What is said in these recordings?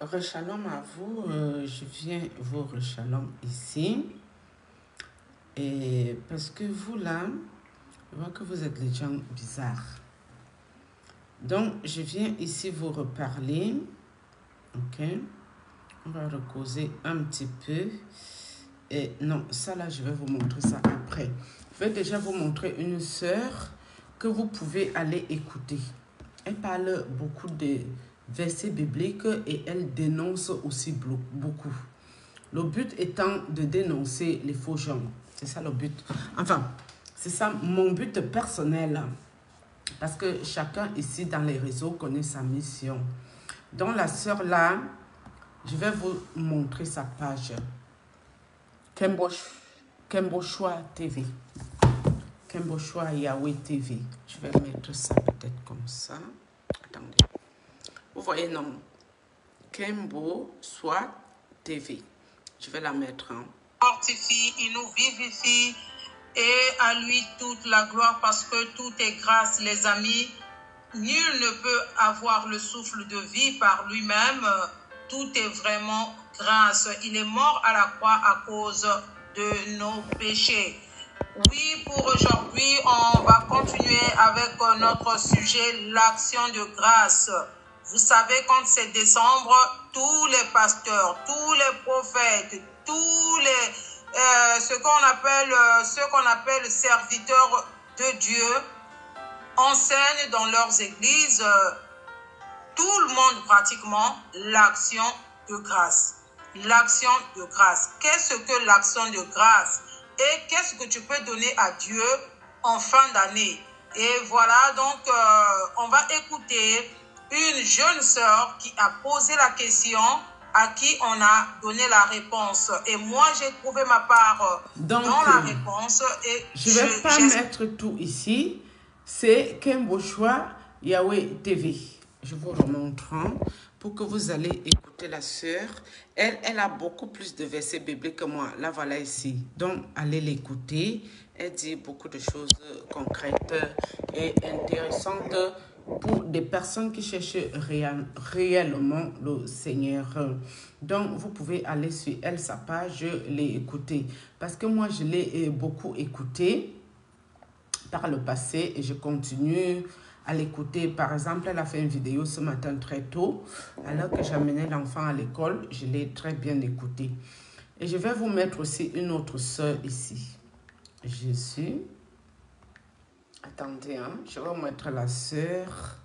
Rechalom à vous, je viens vous rechalom ici. Et parce que vous là, je vois que vous êtes les gens bizarres. Donc, je viens ici vous reparler. Ok? On va recauser un petit peu. Et non, ça là, je vais vous montrer ça après. Je vais déjà vous montrer une sœur que vous pouvez aller écouter. Elle parle beaucoup de versets bibliques et elle dénonce aussi beaucoup. Le but étant de dénoncer les faux gens. C'est ça le but. Enfin, c'est ça mon but personnel. Parce que chacun ici dans les réseaux connaît sa mission. Donc la sœur là, je vais vous montrer sa page. Kembochoa TV. Kembochoa Yahweh TV. Je vais mettre ça peut-être comme ça. Attendez. Vous voyez non. Kembochoa TV. Je vais la mettre en. Mortifie, il nous vivifie et à lui toute la gloire parce que tout est grâce, les amis. Nul ne peut avoir le souffle de vie par lui-même. Tout est vraiment grâce. Il est mort à la croix à cause de nos péchés. Oui, pour aujourd'hui, on va continuer avec notre sujet, l'action de grâce. Vous savez, quand c'est décembre, tous les pasteurs, tous les prophètes, tous les ceux qu'on appelle serviteurs de Dieu enseignent dans leurs églises, tout le monde pratiquement, l'action de grâce. L'action de grâce. Qu'est-ce que l'action de grâce? Et qu'est-ce que tu peux donner à Dieu en fin d'année? Et voilà, donc on va écouter une jeune sœur qui a posé la question, à qui on a donné la réponse. Et moi, j'ai trouvé ma part dans la réponse. Et je ne vais pas mettre tout ici. C'est Kembochoa Yahweh TV. Je vous remontre pour que vous allez écouter la sœur. Elle a beaucoup plus de versets bibliques que moi. La voilà ici. Donc, allez l'écouter. Elle dit beaucoup de choses concrètes et intéressantes pour des personnes qui cherchent réellement le Seigneur. Donc, vous pouvez aller sur elle, sa page, l'écouter. Parce que moi, je l'ai beaucoup écouté par le passé et je continue à l'écouter. Par exemple, elle a fait une vidéo ce matin très tôt, alors que j'amenais l'enfant à l'école. Je l'ai très bien écouté. Et je vais vous mettre aussi une autre sœur ici. Je suis... Attendez, je vais vous mettre la sœur.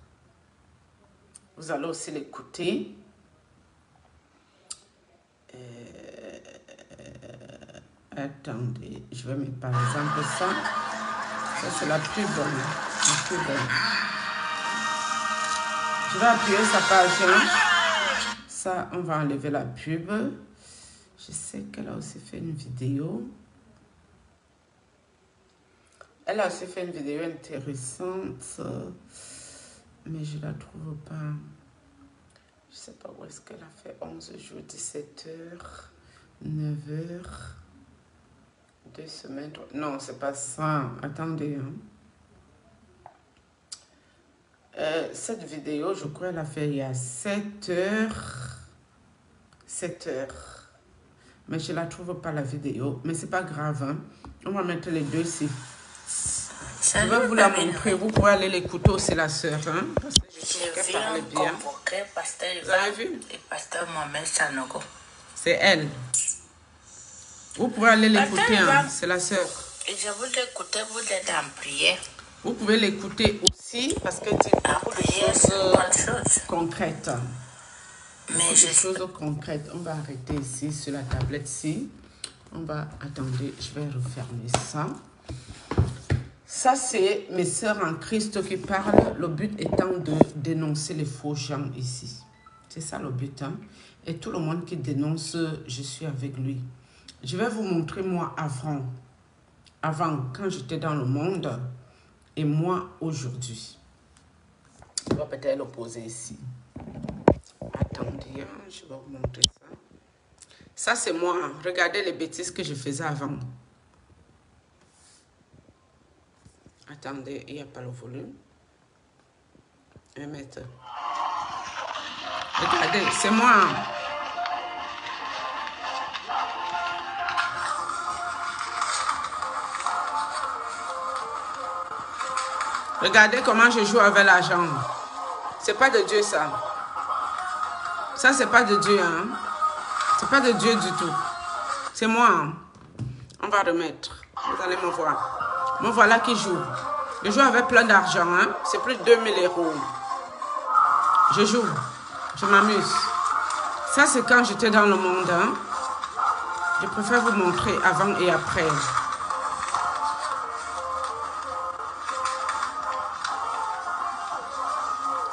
Vous allez aussi l'écouter. Attendez, je vais mettre par exemple ça. Ça, c'est la plus bonne. La plus bonne. Je vais appuyer sa page. Ça, on va enlever la pub. Je sais qu'elle a aussi fait une vidéo. Elle a aussi fait une vidéo intéressante. Mais je ne la trouve pas. Je ne sais pas où est-ce qu'elle a fait. 11 jours, 17 heures, 9 heures, 2 semaines. Non, c'est pas ça. Attendez. Cette vidéo, je crois qu'elle a fait il y a 7 heures. 7 heures. Mais je ne la trouve pas la vidéo. Mais c'est pas grave. On va mettre les deux ici. Je vais vous la montrer. Vous pouvez aller l'écouter aussi, la sœur. Parce que je parlait bien. Vous avez vu? C'est elle. Vous pouvez aller l'écouter. C'est la sœur. Je vous l'écouter, vous êtes en prière. Vous pouvez l'écouter aussi parce que c'est beaucoup de choses concrètes. Mais des choses concrètes. On va arrêter ici sur la tablette ici. On va... Attendez, je vais refermer ça. Ça, c'est mes sœurs en Christ qui parlent. Le but étant de dénoncer les faux gens ici. C'est ça le but. Et tout le monde qui dénonce, je suis avec lui. Je vais vous montrer moi avant quand j'étais dans le monde et moi aujourd'hui. On va peut-être l'opposer ici. Attendez, je vais vous montrer ça. Ça, c'est moi. Regardez les bêtises que je faisais avant. Attendez, il n'y a pas le volume. Je vais mettre. Regardez, c'est moi. Regardez comment je joue avec l'argent. C'est pas de Dieu ça. Ça c'est pas de Dieu. Hein? C'est pas de Dieu du tout. C'est moi. Hein? On va remettre. Vous allez me voir. Me voilà qui joue. Je joue avec plein d'argent. Hein? C'est plus de 2000 €. Je joue. Je m'amuse. Ça c'est quand j'étais dans le monde. Hein? Je préfère vous montrer avant et après.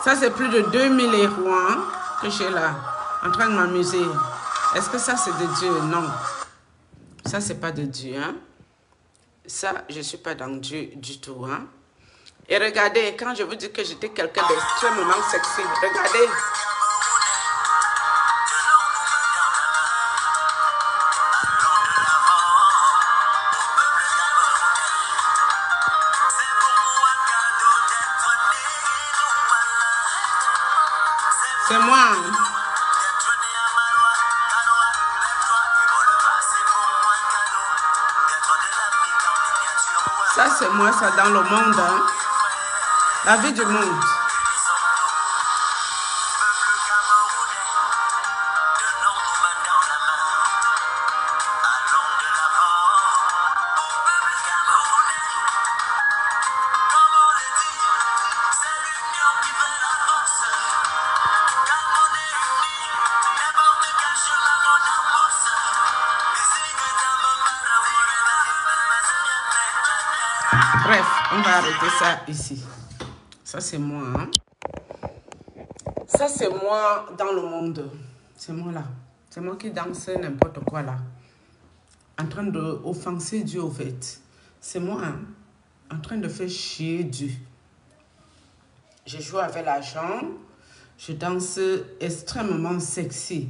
Ça, c'est plus de 2000 € hein, que j'ai là, en train de m'amuser. Est-ce que ça, c'est de Dieu? Non. Ça, c'est pas de Dieu. Hein. Ça, je ne suis pas dans Dieu du tout. Hein. Et regardez, quand je vous dis que j'étais quelqu'un d'extrêmement sexy, regardez. C'est moi. Ça, c'est moi, ça, dans le monde. Hein? La vie du monde. Bref, on va arrêter ça ici. Ça, c'est moi. Hein? Ça, c'est moi dans le monde. C'est moi là. C'est moi qui danse n'importe quoi là. En train d'offenser Dieu au fait. C'est moi hein? En train de faire chier Dieu. Je joue avec l'argent. Je danse extrêmement sexy.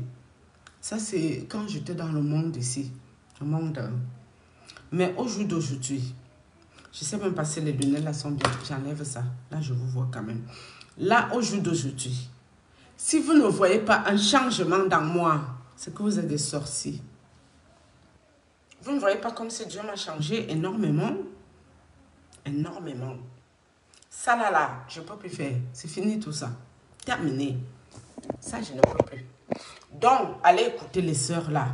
Ça, c'est quand j'étais dans le monde ici. Le monde. Hein? Mais au jour d'aujourd'hui, je sais même pas si les lunettes là sont bien. J'enlève ça. Là, je vous vois quand même. Là, au jour d'aujourd'hui, si vous ne voyez pas un changement dans moi, c'est que vous êtes des sorciers. Vous ne voyez pas comme si Dieu m'a changé énormément. Énormément. Ça là, je ne peux plus faire. C'est fini tout ça. Terminé. Ça, je ne peux plus. Donc, allez écouter les sœurs là.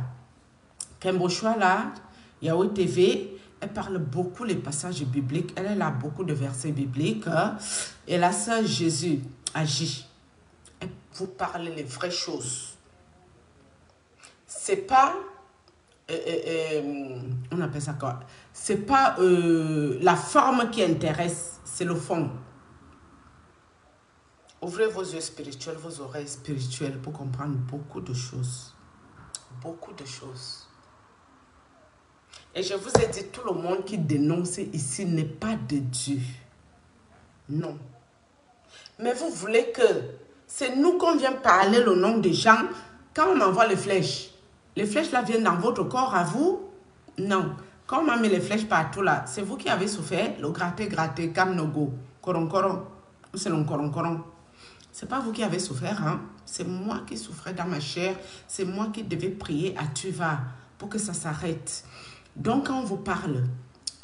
Kembochoa là, Yahweh TV. Elle parle beaucoup les passages bibliques. Elle a beaucoup de versets bibliques. Et la sœur Jésus agit. Elle vous parle les vraies choses. C'est pas... on appelle ça quoi? C'est pas la forme qui intéresse. C'est le fond. Ouvrez vos yeux spirituels, vos oreilles spirituelles pour comprendre beaucoup de choses. Beaucoup de choses. Et je vous ai dit, tout le monde qui dénonce ici n'est pas de Dieu. Non. Mais vous voulez que c'est nous qu'on vient parler le nom des gens quand on m'envoie les flèches. Les flèches là viennent dans votre corps à vous? Non. Quand on m'a mis les flèches partout là, c'est vous qui avez souffert. Le gratter, cam no go. Koron. C'est le koron. C'est pas vous qui avez souffert, hein? C'est moi qui souffrais dans ma chair. C'est moi qui devais prier à tu vas pour que ça s'arrête. Donc, quand on vous parle,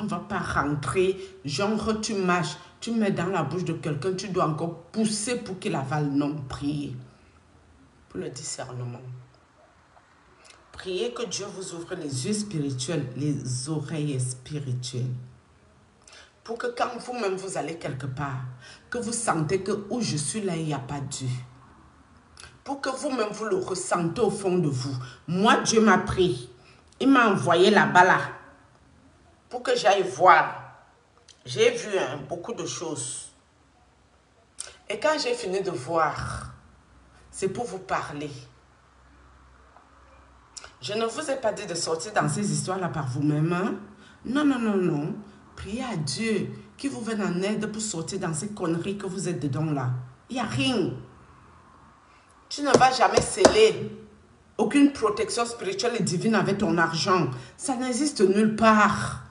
on ne va pas rentrer, genre tu mâches, tu mets dans la bouche de quelqu'un, tu dois encore pousser pour qu'il avale. Non, prier. Pour le discernement. Priez que Dieu vous ouvre les yeux spirituels, les oreilles spirituelles. Pour que quand vous-même vous allez quelque part, que vous sentez que où je suis là, il n'y a pas Dieu. Pour que vous-même vous le ressentez au fond de vous. Moi, Dieu m'a pris. Il m'a envoyé là-bas là. Pour que j'aille voir. J'ai vu beaucoup de choses. Et quand j'ai fini de voir, c'est pour vous parler. Je ne vous ai pas dit de sortir dans ces histoires-là par vous-même. Hein? Non. Priez à Dieu qui vous vienne en aide pour sortir dans ces conneries que vous êtes dedans là. Il n'y a rien. Tu ne vas jamais sceller aucune protection spirituelle et divine avec ton argent. Ça n'existe nulle part.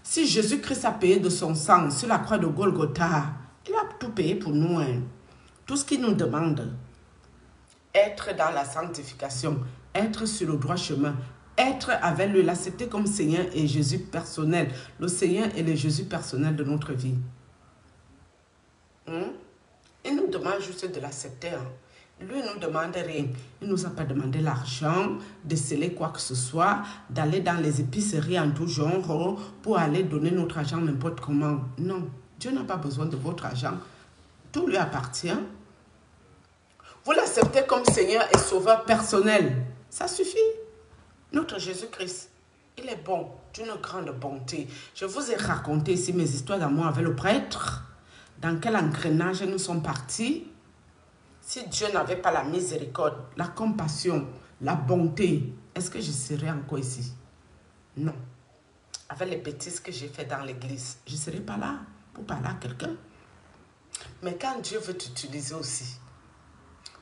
Si Jésus-Christ a payé de son sang sur la croix de Golgotha, il a tout payé pour nous. Hein. Tout ce qu'il nous demande. être dans la sanctification, être sur le droit chemin, être avec lui, l'accepter comme Seigneur et Jésus personnel, le Seigneur et le Jésus personnel de notre vie. Il nous demande juste de l'accepter. Lui ne nous demande rien. Il ne nous a pas demandé l'argent, de sceller quoi que ce soit, d'aller dans les épiceries en tout genre pour aller donner notre argent n'importe comment. Non, Dieu n'a pas besoin de votre argent. Tout lui appartient. Vous l'acceptez comme Seigneur et Sauveur personnel. Ça suffit. Notre Jésus-Christ, il est bon, d'une grande bonté. Je vous ai raconté ici mes histoires d'amour avec le prêtre. Dans quel engrenage nous sommes partis. Si Dieu n'avait pas la miséricorde, la compassion, la bonté, est-ce que je serais encore ici? Non. Avec les bêtises que j'ai faites dans l'église, je ne serais pas là pour parler à quelqu'un. Mais quand Dieu veut t'utiliser aussi,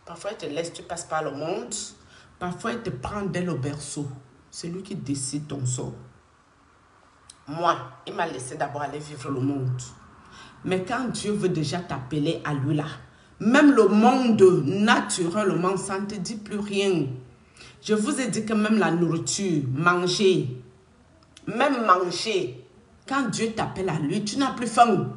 parfois il te laisse, tu passes par le monde, parfois il te prend dès le berceau. C'est lui qui décide ton sort. Moi, il m'a laissé d'abord aller vivre le monde. Mais quand Dieu veut déjà t'appeler à lui là, même le monde naturellement, ça ne te dit plus rien. Je vous ai dit que même la nourriture, manger, même manger, quand Dieu t'appelle à lui, tu n'as plus faim.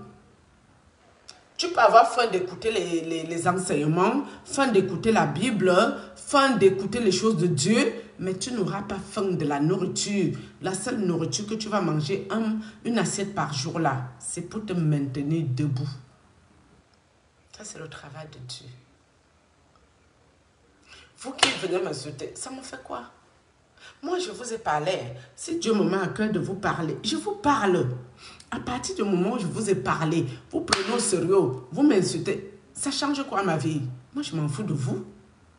Tu peux avoir faim d'écouter les enseignements, faim d'écouter la Bible, faim d'écouter les choses de Dieu, mais tu n'auras pas faim de la nourriture. La seule nourriture que tu vas manger, une assiette par jour là, c'est pour te maintenir debout. Ça, c'est le travail de Dieu. Vous qui venez m'insulter, ça me fait quoi? Moi, je vous ai parlé. Si Dieu me met à cœur de vous parler, je vous parle. À partir du moment où je vous ai parlé, vous prenez au sérieux, vous m'insultez. Ça change quoi ma vie? Moi, je m'en fous de vous.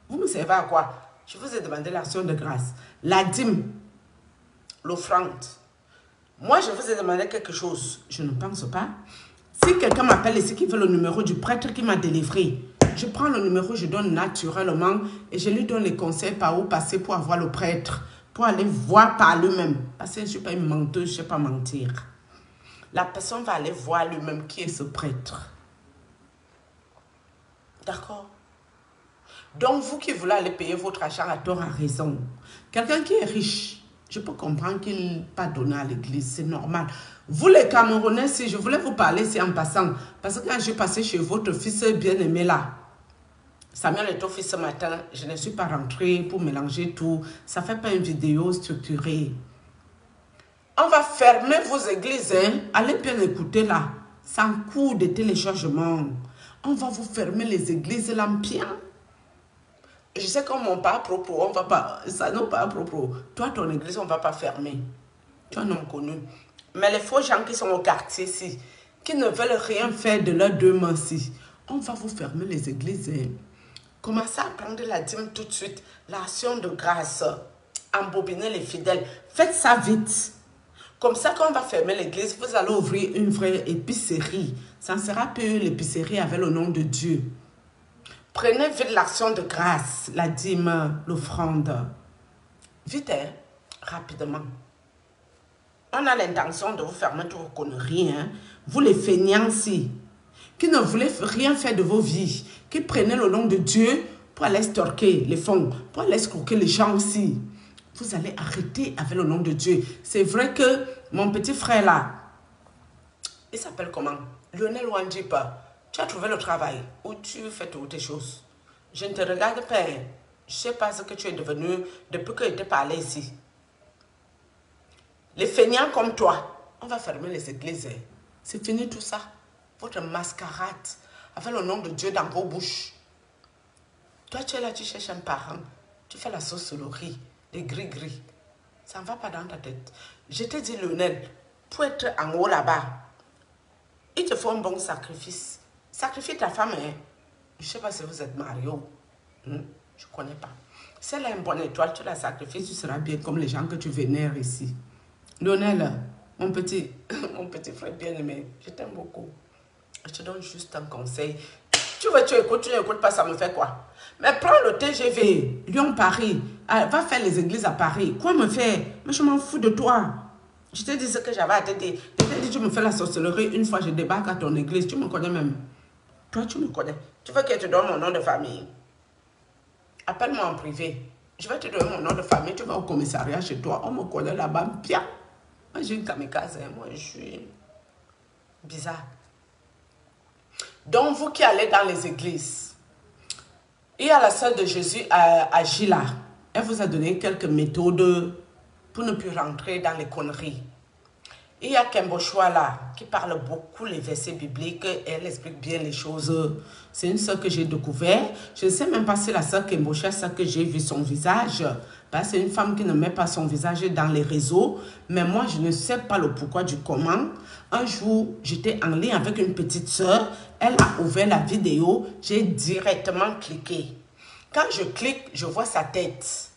Vous me servez à quoi? Je vous ai demandé l'action de grâce, la dîme, l'offrande. Moi, je vous ai demandé quelque chose. Je ne pense pas. Si quelqu'un m'appelle ici qui veut le numéro du prêtre qui m'a délivré, je prends le numéro, je donne naturellement et je lui donne les conseils par où passer pour avoir le prêtre, pour aller voir par lui-même. Parce que je ne suis pas une menteuse, je ne sais pas mentir. La personne va aller voir lui-même qui est ce prêtre. D'accord? Donc, vous qui voulez aller payer votre argent à tort, à raison, quelqu'un qui est riche, je peux comprendre qu'il n'a pas donné à l'église, c'est normal. Vous les Camerounais, si je voulais vous parler, c'est en passant. Parce que quand je suis passé chez votre fils bien-aimé là, Samuel est au fils ce matin, je ne suis pas rentrée pour mélanger tout. Ça ne fait pas une vidéo structurée. On va fermer vos églises, hein? Allez bien écouter là. Sans coût de téléchargement. On va vous fermer les églises l'Empire. Je sais qu'on mon pas à propos, on va pas, ça non pas à propos. Toi, ton église, on ne va pas fermer. Tu es un homme connu. Mais les faux gens qui sont au quartier ici, qui ne veulent rien faire de leurs deux mains ici, on va vous fermer les églises. Hein. Commencez à prendre la dîme tout de suite, l'action de grâce, embobiner les fidèles. Faites ça vite. Comme ça, quand on va fermer l'église, vous allez ouvrir une vraie épicerie. Ça ne sera plus l'épicerie avec le nom de Dieu. Prenez vite l'action de grâce, la dîme, l'offrande. Vite, hein? Rapidement. On a l'intention de vous fermer tout vos conneries. Hein? Vous les feignants ici, qui ne voulez rien faire de vos vies, qui prenez le nom de Dieu pour aller storker les fonds, pour aller escroquer les gens aussi. Vous allez arrêter avec le nom de Dieu. C'est vrai que mon petit frère là, il s'appelle comment? Lionel Wanjipa. Tu as trouvé le travail où tu fais toutes tes choses. Je ne te regarde pas. Je ne sais pas ce que tu es devenu depuis que je t'ai parlé ici. Les feignants comme toi, on va fermer les églises. C'est fini tout ça. Votre mascarade avec le nom de Dieu dans vos bouches. Toi, tu es là, tu cherches un parent. Tu fais la sorcellerie, les gris-gris. Ça ne va pas dans ta tête. Je te dis, Lionel, pour être en haut là-bas, il te faut un bon sacrifice. Sacrifie ta femme. Hein? Je ne sais pas si vous êtes marié. Je ne connais pas. Si elle a une bonne étoile, tu la sacrifies, tu seras bien comme les gens que tu vénères ici. Lionel, mon petit frère bien-aimé, je t'aime beaucoup. Je te donne juste un conseil. Tu n'écoutes pas, ça me fait quoi? Mais prends le TGV, Lyon-Paris, va faire les églises à Paris. Quoi me faire? Mais je m'en fous de toi. Je t'ai dit ce que j'avais à te dire. Je t'ai dit, tu me fais la sorcellerie, une fois je débarque à ton église, tu me connais même. Toi, tu me connais. Tu veux que je te donne mon nom de famille? Appelle-moi en privé. Je vais te donner mon nom de famille. Tu vas au commissariat chez toi. On me connaît là-bas bien. Moi, j'ai une kamikaze. Moi, je suis bizarre. Donc, vous qui allez dans les églises, il y a la sœur de Jésus à Gila. Elle vous a donné quelques méthodes pour ne plus rentrer dans les conneries. Il y a Kemboshwa là, qui parle beaucoup les versets bibliques et elle explique bien les choses. C'est une sœur que j'ai découvert. Je ne sais même pas si la sœur Kemboshwa, c'est que j'ai vu son visage. Parce que c'est une femme qui ne met pas son visage dans les réseaux. Mais moi, je ne sais pas le pourquoi du comment. Un jour, j'étais en ligne avec une petite sœur. Elle a ouvert la vidéo. J'ai directement cliqué. Quand je clique, je vois sa tête.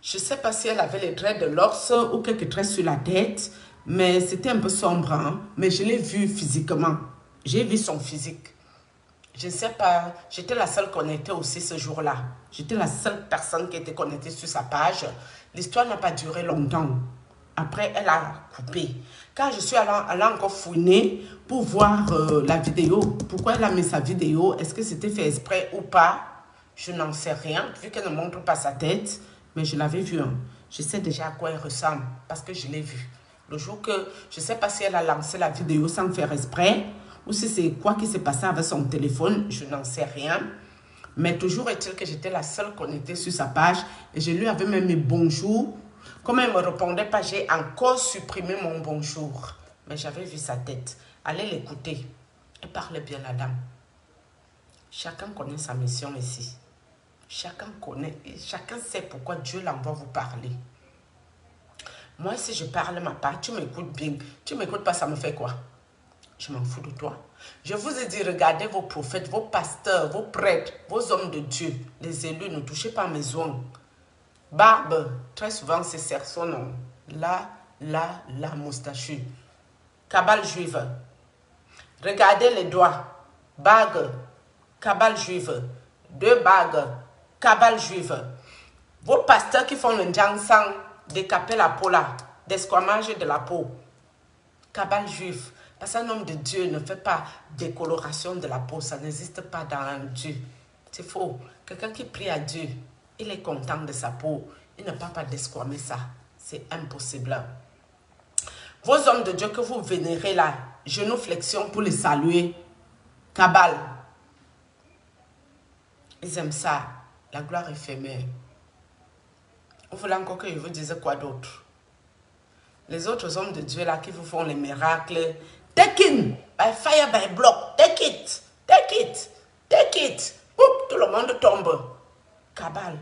Je ne sais pas si elle avait les traits de l'ours ou quelques traits sur la tête. Mais c'était un peu sombre, hein? Mais je l'ai vu physiquement. J'ai vu son physique. Je ne sais pas, j'étais la seule connectée aussi ce jour-là. J'étais la seule personne qui était connectée sur sa page. L'histoire n'a pas duré longtemps. Après, elle a coupé. Quand je suis allée encore fouiner pour voir la vidéo, pourquoi elle a mis sa vidéo, est-ce que c'était fait exprès ou pas, je n'en sais rien, vu qu'elle ne montre pas sa tête. Mais je l'avais vu, hein. Je sais déjà à quoi elle ressemble, parce que je l'ai vue. Le jour que, je ne sais pas si elle a lancé la vidéo sans faire exprès, ou si c'est quoi qui s'est passé avec son téléphone, je n'en sais rien. Mais toujours est-il que j'étais la seule connectée sur sa page, et je lui avais même mis bonjour. Comme elle ne me répondait pas, j'ai encore supprimé mon bonjour. Mais j'avais vu sa tête. Allez l'écouter. Elle parlait bien, la dame. Chacun connaît sa mission ici. Chacun connaît, et chacun sait pourquoi Dieu l'envoie vous parler. Moi, si je parle ma part, tu m'écoutes bien. Tu ne m'écoutes pas, ça me fait quoi? Je m'en fous de toi. Je vous ai dit, regardez vos prophètes, vos pasteurs, vos prêtres, vos hommes de Dieu, les élus, ne touchez pas mes ongles. Barbe, très souvent, c'est cerceau, non. La moustachu. Cabale juive. Regardez les doigts. Bague, cabale juive. 2 bagues, cabale juive. Vos pasteurs qui font le jansang, décaper la peau là, desquamage de la peau. Cabale juive. Parce qu'un homme de Dieu ne fait pas décoloration de la peau. Ça n'existe pas dans Dieu. C'est faux. Quelqu'un qui prie à Dieu, il est content de sa peau. Il ne peut pas desquamer ça. C'est impossible. Vos hommes de Dieu que vous vénérez là, genoux flexion pour les saluer. Cabale. Ils aiment ça. La gloire éphémère. Vous voulez encore que je vous dise quoi d'autre? Les autres hommes de Dieu là qui vous font les miracles. Take it. By fire, by block. Take it. Take it. Take it. Oup, tout le monde tombe. Cabale.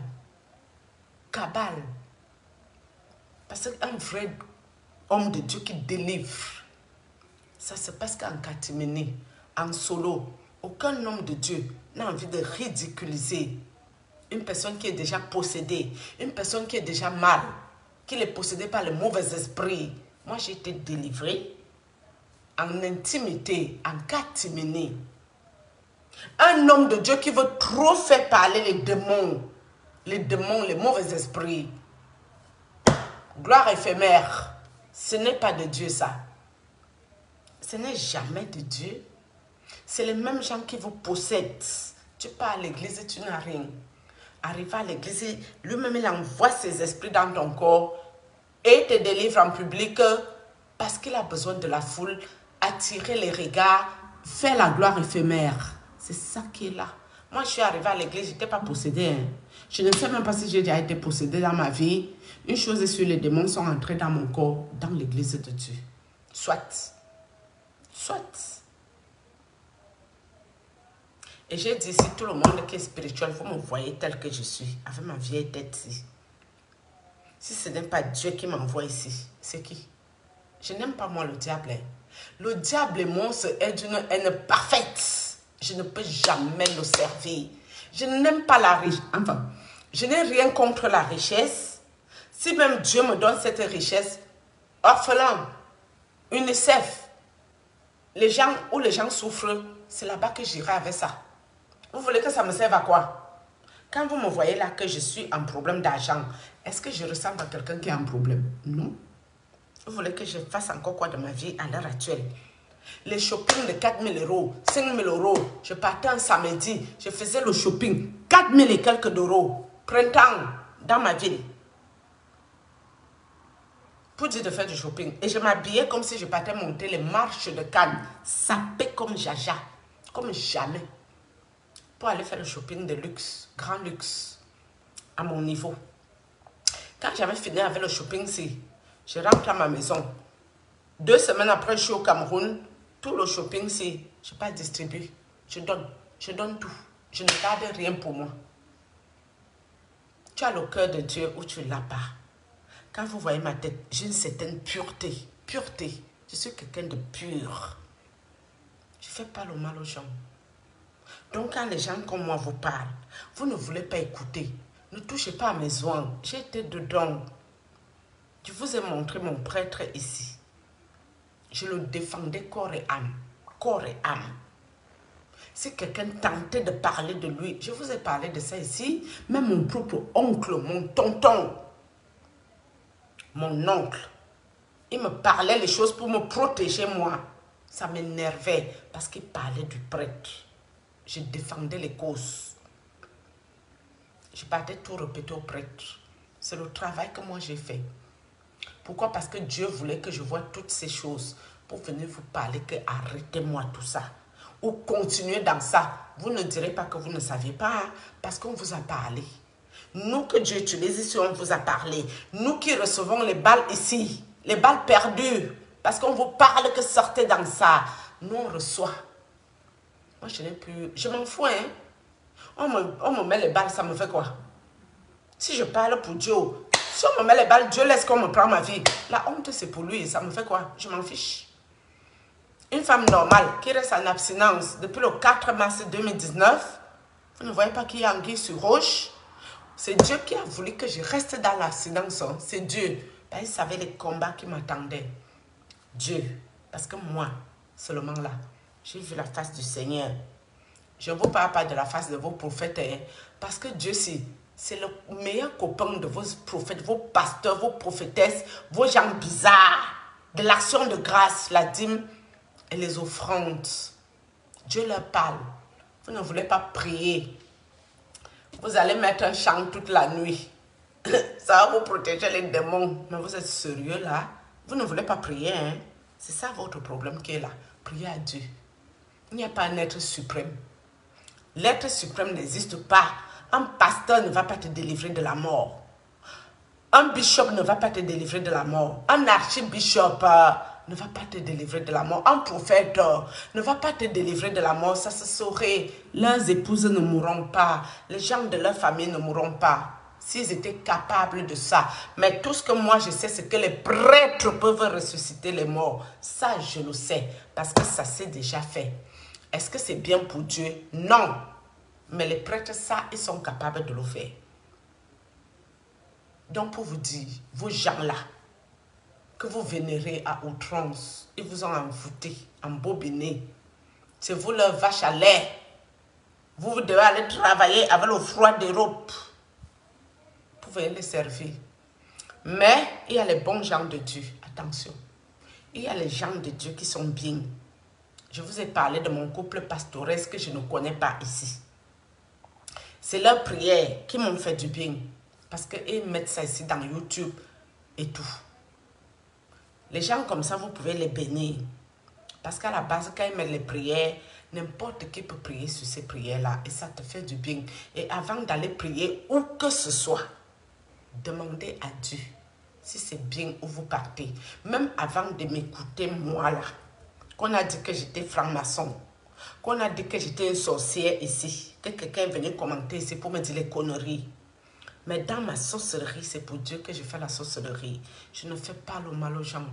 Cabale. Parce qu'un vrai homme de Dieu qui délivre, ça se passe qu'en catimini, en solo. Aucun homme de Dieu n'a envie de ridiculiser une personne qui est déjà possédée, une personne qui est déjà mal, qui est possédée par le mauvais esprit. Moi, j'ai été délivrée en intimité, en catimini. Un homme de Dieu qui veut trop faire parler les démons, les mauvais esprits. Gloire éphémère. Ce n'est pas de Dieu ça. Ce n'est jamais de Dieu. C'est les mêmes gens qui vous possèdent. Tu pars à l'église et tu n'as rien. Arrive à l'église, lui-même il envoie ses esprits dans ton corps et te délivre en public parce qu'il a besoin de la foule, attirer les regards, faire la gloire éphémère. C'est ça qui est là. Moi, je suis arrivée à l'église, je n'étais pas possédée. Hein. Je ne sais même pas si j'ai déjà été possédée dans ma vie. Une chose est sûre, les démons sont entrés dans mon corps, dans l'église de Dieu. Soit. Et j'ai dit, si tout le monde qui est spirituel, vous me voyez tel que je suis, avec ma vieille tête ici. Si ce n'est pas Dieu qui m'envoie ici, c'est qui? Je n'aime pas moi le diable. Le diable et moi, est d'une haine parfaite. Je ne peux jamais le servir. Je n'aime pas la richesse. Enfin, je n'ai rien contre la richesse. Si même Dieu me donne cette richesse, orphelin, UNICEF, les gens souffrent, c'est là-bas que j'irai avec ça. Vous voulez que ça me serve à quoi? Quand vous me voyez là que je suis en problème d'argent, est-ce que je ressemble à quelqu'un qui a un problème? Non. Vous voulez que je fasse encore quoi de ma vie à l'heure actuelle? Les shopping de 4 000 euros, 5 000 euros. Je partais un samedi, je faisais le shopping. 4 000 et quelques d'euros. Printemps, dans ma ville. Pour dire de faire du shopping. Et je m'habillais comme si je partais monter les marches de Cannes. Sapé comme Jaja. Comme jamais. Pour aller faire le shopping de luxe. Grand luxe. À mon niveau. Quand j'avais fini avec le shopping, je rentre à ma maison. 2 semaines après, je suis au Cameroun. Tout le shopping, je n'ai pas distribué. Je donne tout. Je ne garde rien pour moi. Tu as le cœur de Dieu ou tu ne l'as pas. Quand vous voyez ma tête, j'ai une certaine pureté. Pureté. Je suis quelqu'un de pur. Je ne fais pas le mal aux gens. Donc quand les gens comme moi vous parlent, vous ne voulez pas écouter. Ne touchez pas à mes soins. J'étais dedans. Je vous ai montré mon prêtre ici. Je le défendais corps et âme. Corps et âme. Si quelqu'un tentait de parler de lui, je vous ai parlé de ça ici. Même mon propre oncle, mon tonton, mon oncle, il me parlait les choses pour me protéger moi. Ça m'énervait parce qu'il parlait du prêtre. Je défendais les causes. Je partais tout répéter au prêtre. C'est le travail que moi j'ai fait. Pourquoi? Parce que Dieu voulait que je voie toutes ces choses pour venir vous parler que arrêtez-moi tout ça. Ou continuez dans ça. Vous ne direz pas que vous ne saviez pas, hein, parce qu'on vous a parlé. Nous que Dieu utilise ici, on vous a parlé. Nous qui recevons les balles ici, les balles perdues, parce qu'on vous parle que sortez dans ça. Nous on reçoit. Moi je n'ai plus, je m'en fous, hein. On me met les balles, ça me fait quoi? Si je parle pour Dieu, si on me met les balles, Dieu laisse qu'on me prend ma vie. La honte, c'est pour lui. Ça me fait quoi? Je m'en fiche. Une femme normale qui reste en abstinence depuis le 4 mars 2019, vous ne voyez pas qu'il y a anguille sur roche? C'est Dieu qui a voulu que je reste dans l'abstinence. Hein. C'est Dieu. Ben, il savait les combats qui m'attendaient. Dieu. Parce que moi, seulement là, j'ai vu la face du Seigneur. Je ne vous parle pas de la face de vos prophètes. Hein, parce que Dieu, c'est le meilleur copain de vos prophètes, vos pasteurs, vos prophétesses, vos gens bizarres. De l'action de grâce, la dîme et les offrandes. Dieu leur parle. Vous ne voulez pas prier. Vous allez mettre un chant toute la nuit. Ça va vous protéger les démons. Mais vous êtes sérieux là? Vous ne voulez pas prier, hein? C'est ça votre problème qui est là. Priez à Dieu. Il n'y a pas un être suprême. L'être suprême n'existe pas. Un pasteur ne va pas te délivrer de la mort. Un bishop ne va pas te délivrer de la mort. Un archibishop ne va pas te délivrer de la mort. Un prophète ne va pas te délivrer de la mort. Ça se saurait. Leurs épouses ne mourront pas. Les gens de leur famille ne mourront pas. S'ils étaient capables de ça. Mais tout ce que moi je sais, c'est que les prêtres peuvent ressusciter les morts. Ça, je le sais. Parce que ça s'est déjà fait. Est-ce que c'est bien pour Dieu? Non. Mais les prêtres, ça, ils sont capables de le faire. Donc, pour vous dire, vos gens-là, que vous vénérez à outrance, ils vous ont envoûté, embobiné. C'est vous leur vache à lait. Vous devez aller travailler avec le froid d'Europe. Vous pouvez les servir. Mais il y a les bons gens de Dieu. Attention. Il y a les gens de Dieu qui sont bien. Je vous ai parlé de mon couple pastoresque que je ne connais pas ici. C'est leurs prières qui m'ont fait du bien. Parce qu'ils mettent ça ici dans YouTube et tout. Les gens comme ça, vous pouvez les bénir. Parce qu'à la base, quand ils mettent les prières, n'importe qui peut prier sur ces prières-là. Et ça te fait du bien. Et avant d'aller prier, où que ce soit, demandez à Dieu si c'est bien où vous partez. Même avant de m'écouter, moi là, qu'on a dit que j'étais franc-maçon, qu'on a dit que j'étais une sorcière ici, que quelqu'un venait commenter ici pour me dire les conneries. Mais dans ma sorcellerie, c'est pour Dieu que je fais la sorcellerie. Je ne fais pas le mal aux gens.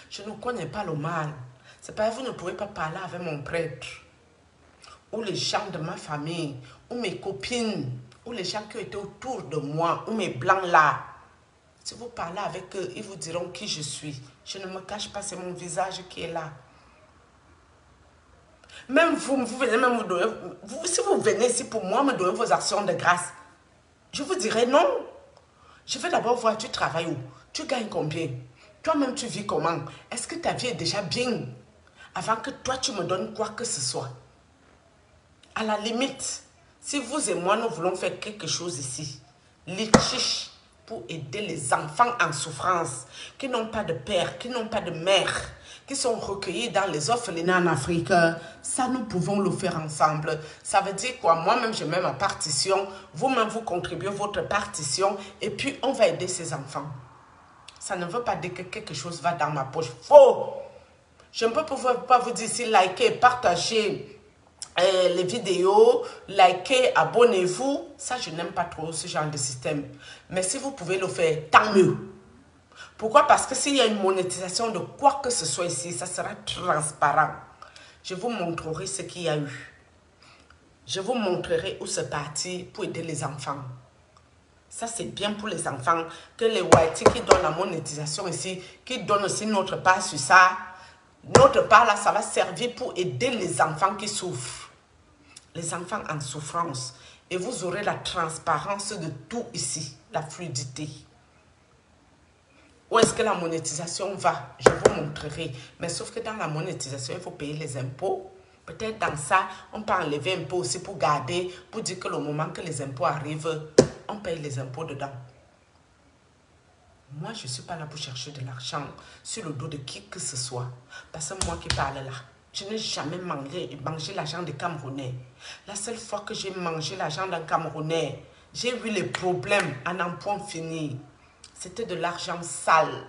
Je ne connais pas le mal. C'est pas vous ne pouvez pas parler avec mon prêtre, ou les gens de ma famille, ou mes copines, ou les gens qui étaient autour de moi, ou mes blancs là. Si vous parlez avec eux, ils vous diront qui je suis. Je ne me cache pas, c'est mon visage qui est là. Même vous venez même me donner, si vous venez ici pour moi me donner vos actions de grâce, je vous dirai non. Je vais d'abord voir, tu travailles où? Tu gagnes combien? Toi-même, tu vis comment? Est-ce que ta vie est déjà bien? avant que toi tu me donnes quoi que ce soit. À la limite, si vous et moi nous voulons faire quelque chose ici, litchi pour aider les enfants en souffrance, qui n'ont pas de père, qui n'ont pas de mère, qui sont recueillis dans les orphelinats en Afrique, ça nous pouvons le faire ensemble. Ça veut dire quoi? Moi-même je mets ma partition, vous-même vous contribuez votre partition et puis on va aider ces enfants. Ça ne veut pas dire que quelque chose va dans ma poche. Faux! Je ne peux pas vous dire ici, likez, partagez les vidéos, likez, abonnez-vous. Ça, je n'aime pas trop ce genre de système. Mais si vous pouvez le faire, tant mieux. Pourquoi? Parce que s'il y a une monétisation de quoi que ce soit ici, ça sera transparent. Je vous montrerai ce qu'il y a eu. Je vous montrerai où c'est parti pour aider les enfants. Ça, c'est bien pour les enfants que les Whitey qui donnent la monétisation ici, qui donnent aussi notre part sur ça. Notre part là, ça va servir pour aider les enfants qui souffrent. Les enfants en souffrance. Et vous aurez la transparence de tout ici, la fluidité. Où est-ce que la monétisation va? Je vous montrerai. Mais sauf que dans la monétisation, il faut payer les impôts. Peut-être dans ça, on peut enlever un peu aussi pour garder, pour dire que le moment que les impôts arrivent, on paye les impôts dedans. Moi, je ne suis pas là pour chercher de l'argent sur le dos de qui que ce soit. Parce que moi qui parle là, je n'ai jamais mangé l'argent des Camerounais. La seule fois que j'ai mangé l'argent d'un Camerounais, j'ai vu les problèmes en un point fini. C'était de l'argent sale.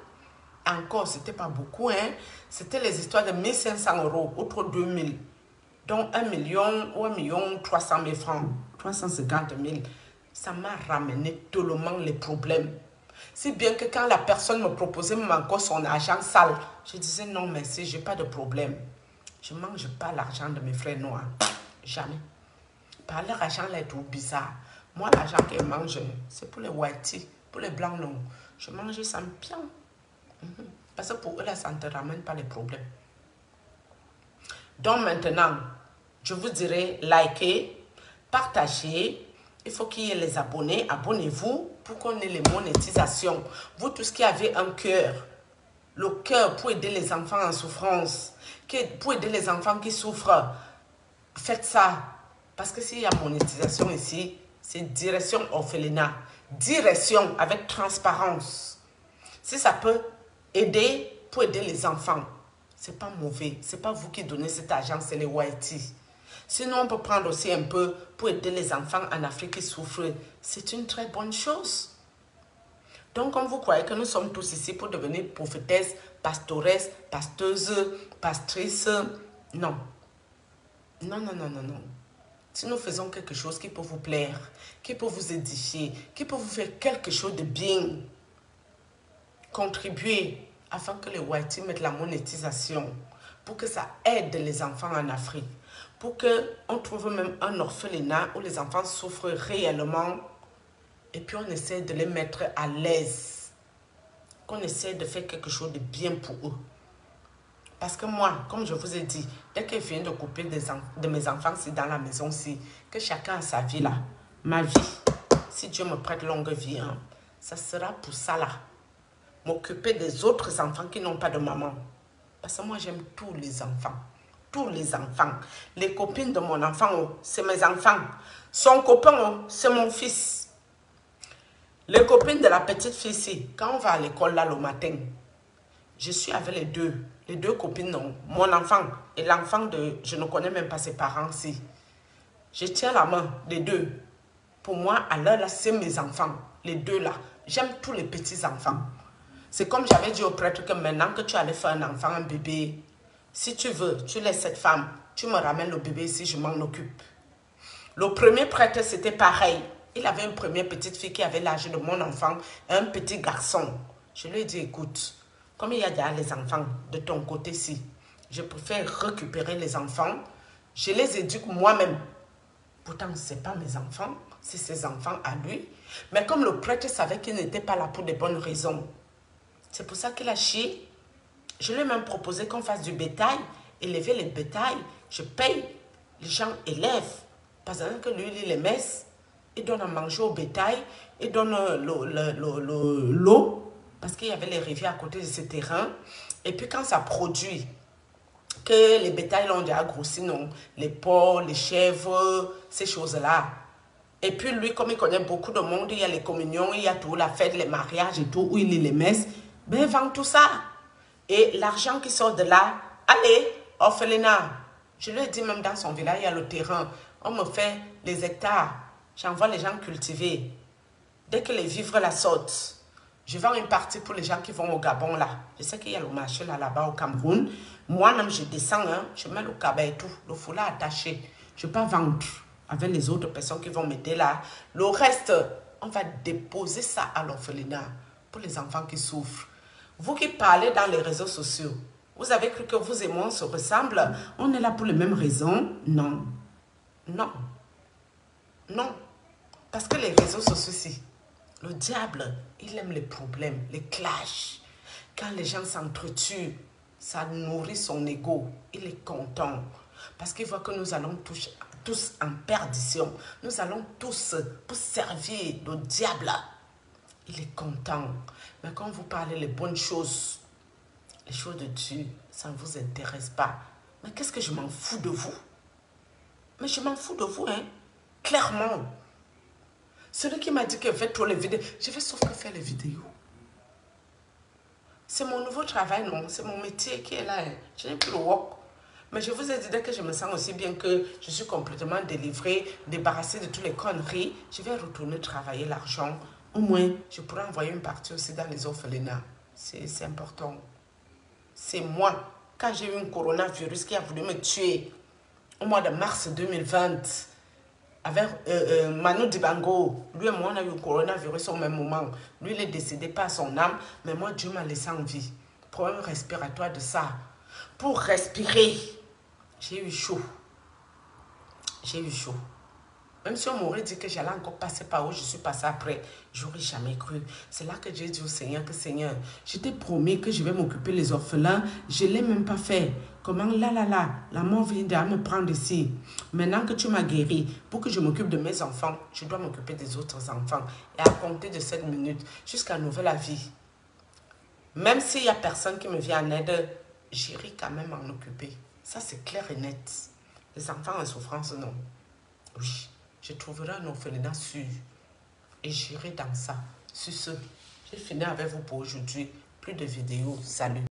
Encore, ce n'était pas beaucoup. Hein? C'était les histoires de 1 500 €, outre 2 000. Donc 1 million ou 1 300 000 francs, 350 000. Ça m'a ramené tellement les problèmes. Si bien que quand la personne me proposait encore son argent sale, je disais non merci, je n'ai pas de problème. Je ne mange pas l'argent de mes frères noirs. Jamais. Par leur argent là est tout bizarre. Moi, l'argent qu'ils mangent, c'est pour les whiteys, pour les blancs non. Je mange ça bien. Parce que pour eux, là, ça ne te ramène pas les problèmes. Donc maintenant, je vous dirai likez, partagez. Il faut qu'il y ait les abonnés. Abonnez-vous pour qu'on ait les monétisations. Vous tous qui avez un cœur, le cœur pour aider les enfants en souffrance, pour aider les enfants qui souffrent, faites ça. Parce que s'il y a monétisation ici, c'est direction orphelinat. Direction avec transparence. Si ça peut aider pour aider les enfants, c'est pas mauvais. C'est pas vous qui donnez cet argent, c'est les Whitey. Sinon, on peut prendre aussi un peu pour aider les enfants en Afrique qui souffrent. C'est une très bonne chose. Donc, comme vous croyez que nous sommes tous ici pour devenir prophétesses, pastoresses, pasteuses, pastrices, non. Non, non, non, non, non. Si nous faisons quelque chose qui peut vous plaire, qui peut vous édifier, qui peut vous faire quelque chose de bien, contribuez afin que les Whitey mettent la monétisation pour que ça aide les enfants en Afrique. Pour qu'on trouve même un orphelinat où les enfants souffrent réellement et puis on essaie de les mettre à l'aise. Qu'on essaie de faire quelque chose de bien pour eux. Parce que moi, comme je vous ai dit, dès que je viens de couper de mes enfants ici dans la maison ici, que chacun a sa vie là, ma vie, si Dieu me prête longue vie, hein, ça sera pour ça là. M'occuper des autres enfants qui n'ont pas de maman. Parce que moi j'aime tous les enfants. Tous les enfants. Les copines de mon enfant, oh, c'est mes enfants. Son copain, oh, c'est mon fils. Les copines de la petite fille ici, quand on va à l'école là le matin, je suis avec les deux copines, non. Mon enfant et l'enfant de, je ne connais même pas ses parents ici. Je tiens la main des deux. Pour moi, à l'heure là, c'est mes enfants. Les deux là. J'aime tous les petits enfants. C'est comme j'avais dit au prêtre que maintenant que tu allais faire un enfant, un bébé, si tu veux, tu laisses cette femme, tu me ramènes le bébé ici, je m'en occupe. Le premier prêtre, c'était pareil. Il avait une première petite fille qui avait l'âge de mon enfant, et un petit garçon. Je lui ai dit, écoute, comme il y a déjà les enfants de ton côté-ci, je préfère récupérer les enfants, je les éduque moi-même. Pourtant, ce n'est pas mes enfants, c'est ses enfants à lui. Mais comme le prêtre savait qu'il n'était pas là pour de bonnes raisons, c'est pour ça qu'il a chié. Je lui ai même proposé qu'on fasse du bétail, élever les bétails. Je paye, les gens élèvent. Parce que lui, il les messes, il donne à manger au bétail, il donne l'eau, parce qu'il y avait les rivières à côté de ce terrain. Et puis quand ça produit, que les bétails l'ont déjà grossi, non. Les porcs, les chèvres, ces choses-là. Et puis lui, comme il connaît beaucoup de monde, il y a les communions, il y a tout, la fête, les mariages et tout, où il lit les messes, ben il vend tout ça. Et l'argent qui sort de là, allez, orphelinat. Je lui ai dit même dans son village, il y a le terrain. On me fait les hectares. J'envoie les gens cultiver. Dès que les vivres la sortent, je vends une partie pour les gens qui vont au Gabon là. Je sais qu'il y a le marché là-bas au Cameroun. Moi-même, je descends, hein, je mets le cabas et tout, le foulard attaché. Je ne vais pas vendre avec les autres personnes qui vont m'aider là. Le reste, on va déposer ça à l'orphelinat pour les enfants qui souffrent. Vous qui parlez dans les réseaux sociaux, vous avez cru que vous et moi, on se ressemble? On est là pour les mêmes raisons? Non. Non. Non. Parce que les réseaux sociaux, si, le diable, il aime les problèmes, les clashs. Quand les gens s'entretuent, ça nourrit son ego. Il est content. Parce qu'il voit que nous allons tous en perdition. Nous allons tous pour servir le diable. Il est content. Mais quand vous parlez les bonnes choses, les choses de Dieu, ça ne vous intéresse pas. Mais qu'est-ce que je m'en fous de vous? Mais je m'en fous de vous, hein. Clairement. Celui qui m'a dit que faites trop les vidéos, je vais sauf que faire les vidéos. C'est mon nouveau travail, non? C'est mon métier qui est là. Hein. Je n'ai plus le work. Mais je vous ai dit, dès que je me sens aussi bien que je suis complètement délivrée, débarrassée de toutes les conneries, je vais retourner travailler l'argent. Au moins, je pourrais envoyer une partie aussi dans les orphelinats. C'est important. C'est moi. Quand j'ai eu un coronavirus qui a voulu me tuer au mois de mars 2020, avec Manu Dibango, lui et moi, on a eu le coronavirus au même moment. Lui, il est décédé par son âme, mais moi, Dieu m'a laissé en vie. Problème respiratoire de ça. Pour respirer, j'ai eu chaud. J'ai eu chaud. Même si on m'aurait dit que j'allais encore passer par où je suis passée après, j'aurais jamais cru. C'est là que j'ai dit au Seigneur que Seigneur, je t'ai promis que je vais m'occuper des orphelins. Je ne l'ai même pas fait. Comment la mort vient de me prendre ici. Maintenant que tu m'as guéri, pour que je m'occupe de mes enfants, je dois m'occuper des autres enfants. Et à compter de cette minute jusqu'à nouvel avis, même s'il n'y a personne qui me vient en aide, j'irai quand même m'en occuper. Ça, c'est clair et net. Les enfants en souffrance, non. Oui. Je trouverai un orphelinat sûr et j'irai dans ça. Sur ce, j'ai fini avec vous pour aujourd'hui. Plus de vidéos. Salut.